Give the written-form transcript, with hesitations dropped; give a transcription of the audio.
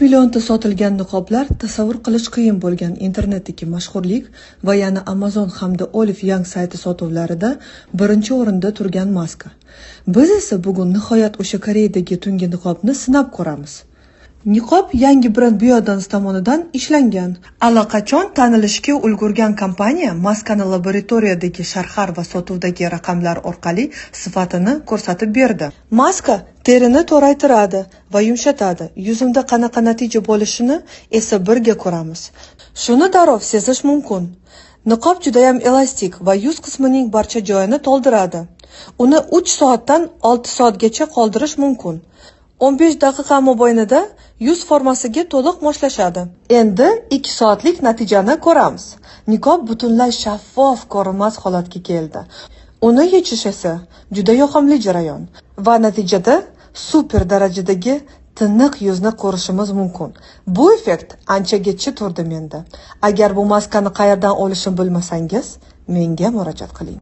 millionta sotilgan niqoblar tasavvur qilish qiyin bo'lgan internetdagi mashhurlik va yana Amazon hamda Olive Young sayti sotuvlarida birinchi o'rinda turgan maska. Biz esa bugun nihoyat o'sha Koreyadagi tungi niqobni sinab ko'ramiz. Niqob yangi brend Biodance tomonidan ishlangan. Allaqachon tanilishga ulgurgan kompaniya maskani laboratoriyadagi sharhar va sotuvdagi raqamlar orqali sifatini ko'rsatib berdi. Maska terini toraytiradi va yumshatadi. Yuzimda qanaqa natija bo'lishini esa birga ko'ramiz. Shuni darrov sezish mumkin. Niqob juda ham elastik va yuz qismining barcha joyini to'ldiradi. Uni 3 soatdan 6 soatgacha qoldirish mumkin. 15 daqiqa mobaynida yuz formasiga to'liq moslashadi. Endi 2 soatlik natijani ko'ramiz. Niqob butunlay shaffof, ko'rinmas holatga keldi. Uni yechish esa juda yoqimli jarayon va natijada super darajadagi tiniq yuzni ko'rishimiz mumkin. Bu effekt anchagacha turdi menda. Agar bu maskani qayerdan olishni bilmasangiz, menga murojaat qiling.